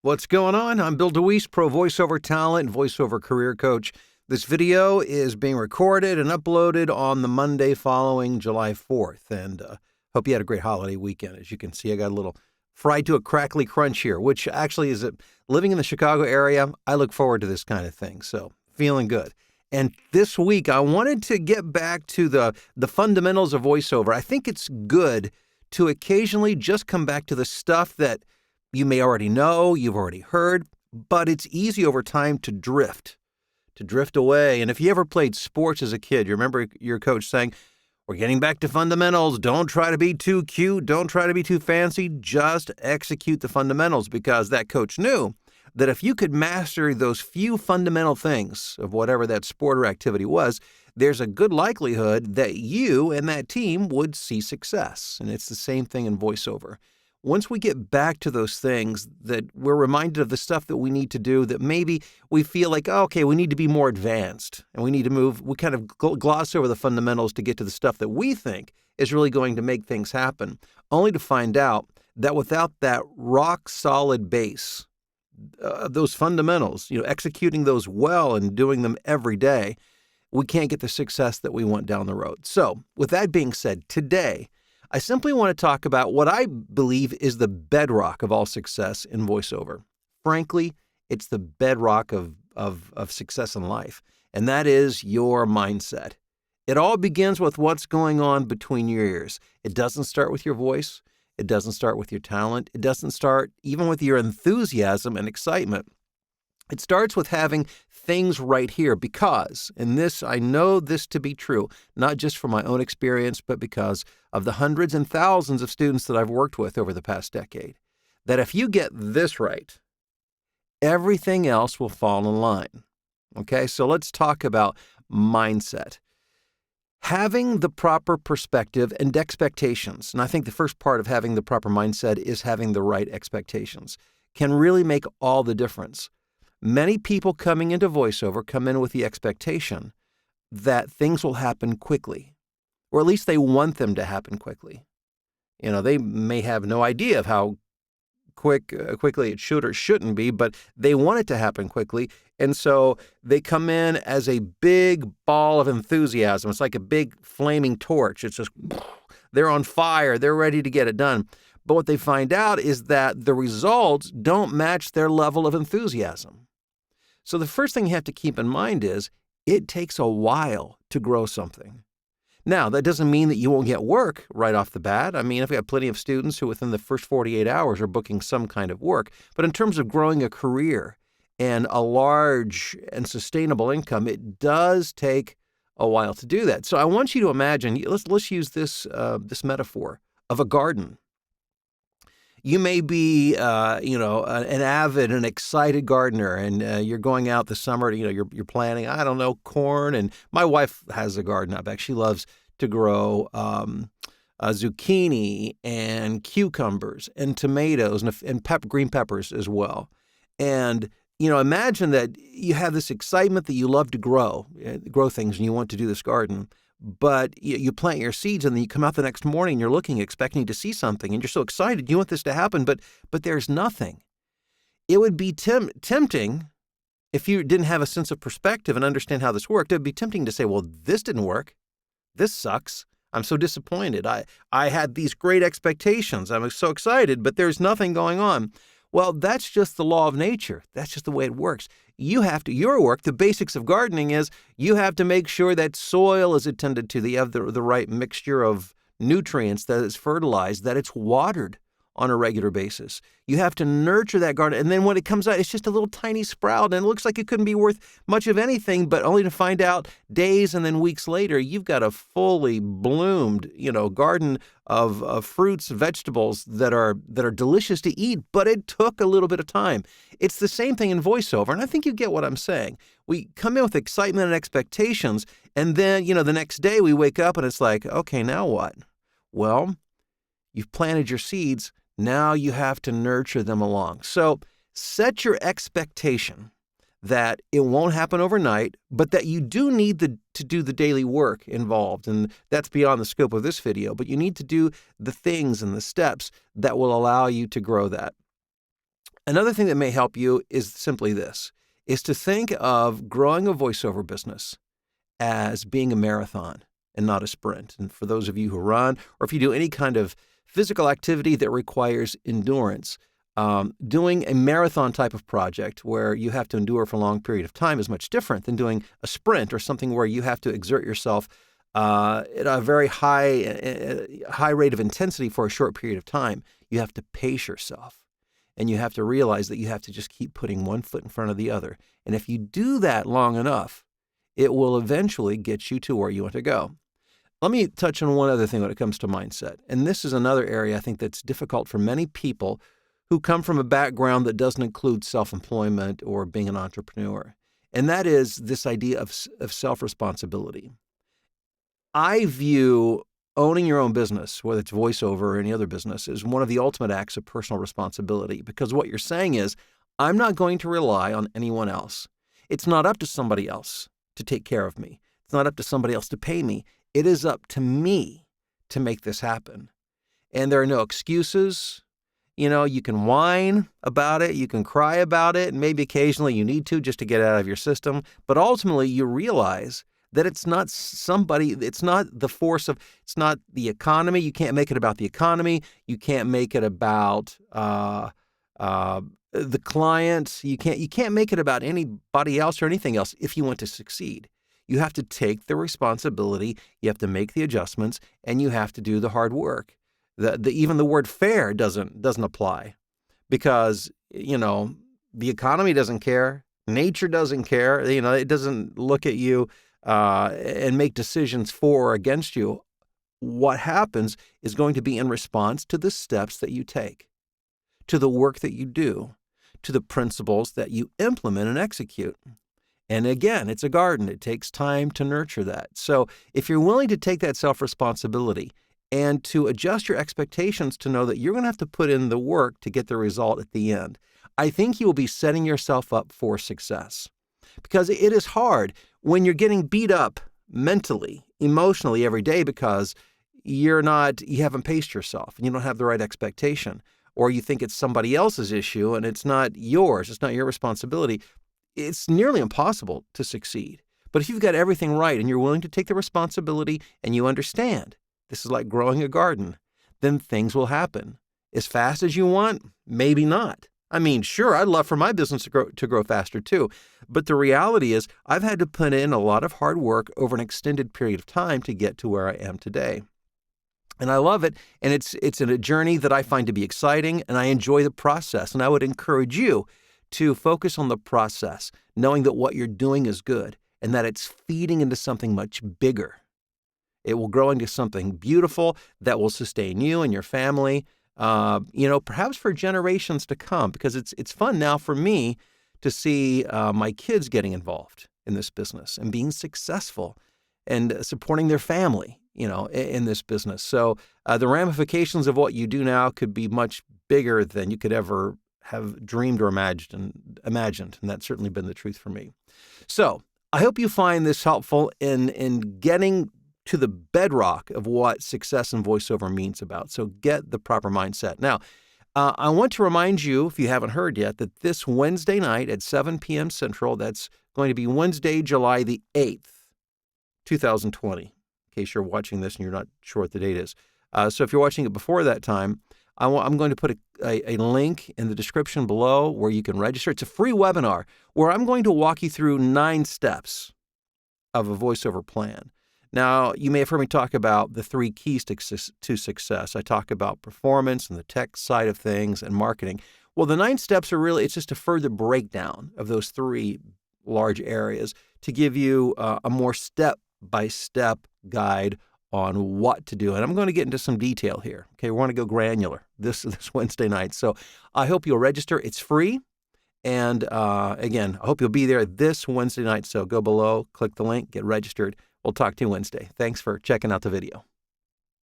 What's going on? I'm Bill DeWeese, pro voiceover talent and voiceover career coach. This video is being recorded and uploaded on the Monday following July 4th, and hope you had a great holiday weekend. As you can see, I got a little fried to a crackly crunch here, which actually is living in the Chicago area. I look forward to this kind of thing, so feeling good. And this week, I wanted to get back to the fundamentals of voiceover. I think it's good to occasionally just come back to the stuff that you may already know, you've already heard, but it's easy over time to drift away. And if you ever played sports as a kid, you remember your coach saying, we're getting back to fundamentals. Don't try to be too cute. Don't try to be too fancy. Just execute the fundamentals, because that coach knew that if you could master those few fundamental things of whatever that sport or activity was, there's a good likelihood that you and that team would see success. And it's the same thing in voiceover. Once we get back to those things, that we're reminded of the stuff that we need to do, that maybe we feel like, oh, okay, we need to be more advanced and we need to move. We kind of gloss over the fundamentals to get to the stuff that we think is really going to make things happen, only to find out that without that rock solid base, those fundamentals, executing those well and doing them every day, we can't get the success that we want down the road. So with that being said, today, I simply want to talk about what I believe is the bedrock of all success in voiceover. Frankly, it's the bedrock of success in life, and that is your mindset. It all begins with what's going on between your ears. It doesn't start with your voice. It doesn't start with your talent. It doesn't start even with your enthusiasm and excitement. It starts with having things right here because, and this, I know this to be true, not just from my own experience, but because of the hundreds and thousands of students that I've worked with over the past decade, that if you get this right, everything else will fall in line. Okay, so let's talk about mindset. Having the proper perspective and expectations, and I think the first part of having the proper mindset is having the right expectations, can really make all the difference. Many people coming into voiceover come in with the expectation that things will happen quickly, or at least they want them to happen quickly. They may have no idea of how quickly it should or shouldn't be, but they want it to happen quickly. And so they come in as a big ball of enthusiasm. It's like a big flaming torch. It's just, they're on fire. They're ready to get it done. But what they find out is that the results don't match their level of enthusiasm. So the first thing you have to keep in mind is it takes a while to grow something. Now, that doesn't mean that you won't get work right off the bat. I mean, I've got plenty of students who within the first 48 hours are booking some kind of work. But in terms of growing a career and a large and sustainable income, it does take a while to do that. So I want you to imagine, let's use this metaphor of a garden. You may be, an avid and excited gardener, and you're going out this summer. You're planting, I don't know, corn. And my wife has a garden out back. She loves to grow zucchini and cucumbers and tomatoes and green peppers as well. And imagine that you have this excitement that you love to grow things, and you want to do this garden. But you plant your seeds, and then you come out the next morning, you're looking, expecting to see something, and you're so excited, you want this to happen, but there's nothing. It would be tempting, if you didn't have a sense of perspective and understand how this worked, it would be tempting to say, well, this didn't work. This sucks. I'm so disappointed. I had these great expectations. I'm so excited, but there's nothing going on. Well, that's just the law of nature. That's just the way it works. Your work, the basics of gardening is you have to make sure that soil is attended to, that you have the right mixture of nutrients, that it's fertilized, that it's watered on a regular basis. You have to nurture that garden. And then when it comes out, it's just a little tiny sprout, and it looks like it couldn't be worth much of anything, but only to find out days and then weeks later, you've got a fully bloomed, garden of fruits, vegetables that are delicious to eat, but it took a little bit of time. It's the same thing in voiceover, and I think you get what I'm saying. We come in with excitement and expectations, and then, the next day we wake up and it's like, okay, now what? Well, you've planted your seeds. Now you have to nurture them along. So set your expectation that it won't happen overnight, but that you do need to do the daily work involved. And that's beyond the scope of this video, but you need to do the things and the steps that will allow you to grow that. Another thing that may help you is simply this, is to think of growing a voiceover business as being a marathon and not a sprint. And for those of you who run, or if you do any kind of physical activity that requires endurance, doing a marathon type of project where you have to endure for a long period of time is much different than doing a sprint or something where you have to exert yourself at a very high rate of intensity for a short period of time. You have to pace yourself. And you have to realize that you have to just keep putting one foot in front of the other. And if you do that long enough, it will eventually get you to where you want to go. Let me touch on one other thing when it comes to mindset. And this is another area I think that's difficult for many people who come from a background that doesn't include self-employment or being an entrepreneur. And that is this idea of self-responsibility. I view owning your own business, whether it's voiceover or any other business, is one of the ultimate acts of personal responsibility, because what you're saying is, I'm not going to rely on anyone else. It's not up to somebody else to take care of me. It's not up to somebody else to pay me. It is up to me to make this happen. And there are no excuses. You can whine about it, you can cry about it, and maybe occasionally you need to just to get it out of your system. But ultimately, you realize that it's not it's not the economy. You can't make it about the economy. You can't make it about the client. You can't make it about anybody else or anything else if you want to succeed. You have to take the responsibility, you have to make the adjustments, and you have to do the hard work. Even the word fair doesn't apply, because, the economy doesn't care. Nature doesn't care. It doesn't look at you and make decisions for or against you. What happens is going to be in response to the steps that you take, to the work that you do, to the principles that you implement and execute. And again, it's a garden. It takes time to nurture that. So if you're willing to take that self-responsibility and to adjust your expectations to know that you're going to have to put in the work to get the result at the end, I think you will be setting yourself up for success. Because it is hard when you're getting beat up mentally, emotionally every day because you haven't paced yourself and you don't have the right expectation, or you think it's somebody else's issue and it's not yours, it's not your responsibility. It's nearly impossible to succeed. But if you've got everything right and you're willing to take the responsibility and you understand this is like growing a garden, then things will happen. As fast as you want? Maybe not. I mean, sure, I'd love for my business to grow faster too. But the reality is I've had to put in a lot of hard work over an extended period of time to get to where I am today. And I love it. And it's a journey that I find to be exciting, and I enjoy the process. And I would encourage you to focus on the process, knowing that what you're doing is good and that it's feeding into something much bigger. It will grow into something beautiful that will sustain you and your family, perhaps for generations to come, because it's fun now for me to see my kids getting involved in this business and being successful and supporting their family, in this business. So the ramifications of what you do now could be much bigger than you could ever have dreamed or imagined, and that's certainly been the truth for me. So I hope you find this helpful in getting to the bedrock of what success in voiceover means about. So get the proper mindset. Now, I want to remind you, if you haven't heard yet, that this Wednesday night at 7 p.m. Central, that's going to be Wednesday, July the 8th, 2020, in case you're watching this and you're not sure what the date is. So if you're watching it before that time, I'm going to put a link in the description below where you can register. It's a free webinar where I'm going to walk you through 9 steps of a voiceover plan. Now, you may have heard me talk about the 3 keys to success. I talk about performance and the tech side of things and marketing. Well, the 9 steps are it's just a further breakdown of those 3 large areas to give you a more step-by-step guide on what to do. And I'm going to get into some detail here. Okay, we want to go granular this Wednesday night. So I hope you'll register. It's free. And again, I hope you'll be there this Wednesday night. So go below, click the link, get registered. We'll talk to you Wednesday. Thanks for checking out the video.